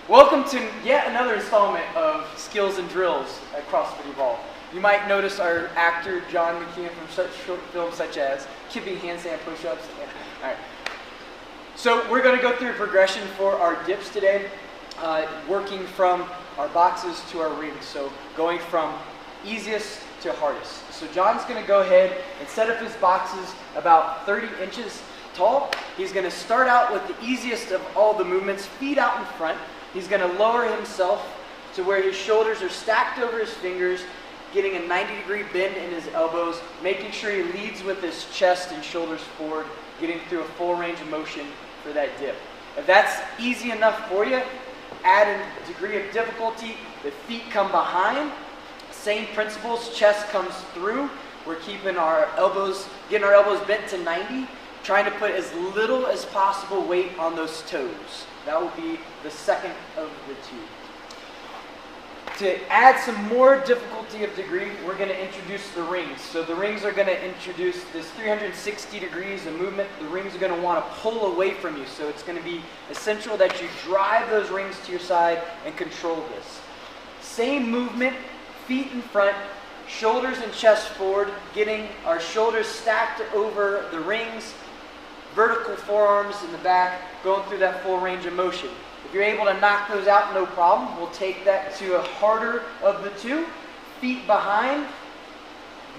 Welcome to yet another installment of Skills and Drills at CrossFit Evolve. You might notice our actor, John McKeon, from such short films such as Kipping Handstand Push-Ups. All right. So we're going to go through a progression for our dips today, working from our boxes to our rings. So going from easiest to hardest. So John's going to go ahead and set up his boxes about 30 inches tall. He's going to start out with the easiest of all the movements, feet out in front. He's going to lower himself to where his shoulders are stacked over his fingers, getting a 90-degree bend in his elbows, making sure he leads with his chest and shoulders forward, getting through a full range of motion for that dip. If that's easy enough for you, add a degree of difficulty. The feet come behind. Same principles, chest comes through. We're keeping our elbows, getting our elbows bent to 90, trying to put as little as possible weight on those toes. That will be the second of the two. To add some more difficulty of degree, we're going to introduce the rings. So the rings are going to introduce this 360 degrees of movement. The rings are going to want to pull away from you. So it's going to be essential that you drive those rings to your side and control this. Same movement, feet in front, shoulders and chest forward, getting our shoulders stacked over the rings, vertical forearms in the back, going through that full range of motion. If you're able to knock those out, no problem. We'll take that to a harder of the two. Feet behind,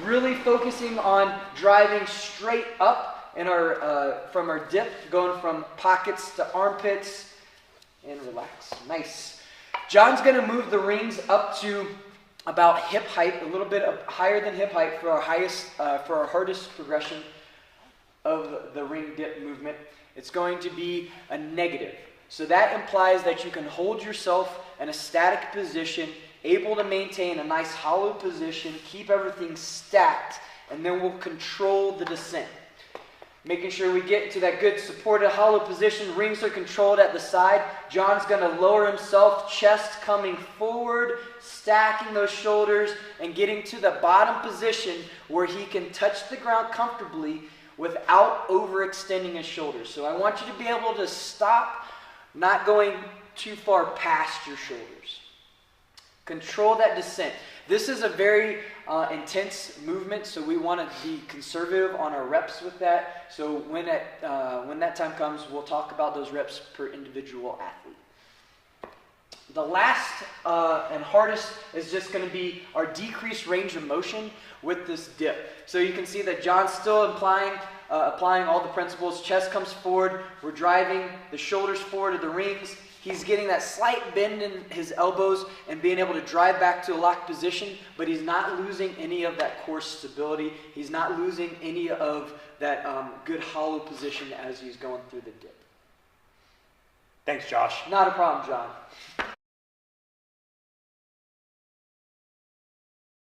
really focusing on driving straight up in our from our dip, going from pockets to armpits, and relax. Nice. John's going to move the rings up to about hip height, a little bit higher than hip height for our hardest progression of the ring dip movement. It's going to be a negative. So that implies that you can hold yourself in a static position, able to maintain a nice hollow position, keep everything stacked, and then we'll control the descent. Making sure we get to that good supported hollow position. Rings are controlled at the side. John's going to lower himself, chest coming forward, stacking those shoulders, and getting to the bottom position where he can touch the ground comfortably without overextending his shoulders. So I want you to be able to stop, not going too far past your shoulders. Control that descent. This is a very intense movement, so we want to be conservative on our reps with that. So when that time comes, we'll talk about those reps per individual athlete. The last and hardest is just going to be our decreased range of motion with this dip. So you can see that John's still applying all the principles. Chest comes forward. We're driving the shoulders forward to the rings. He's getting that slight bend in his elbows and being able to drive back to a locked position, but he's not losing any of that core stability. He's not losing any of that good hollow position as he's going through the dip. Thanks, Josh. Not a problem, John.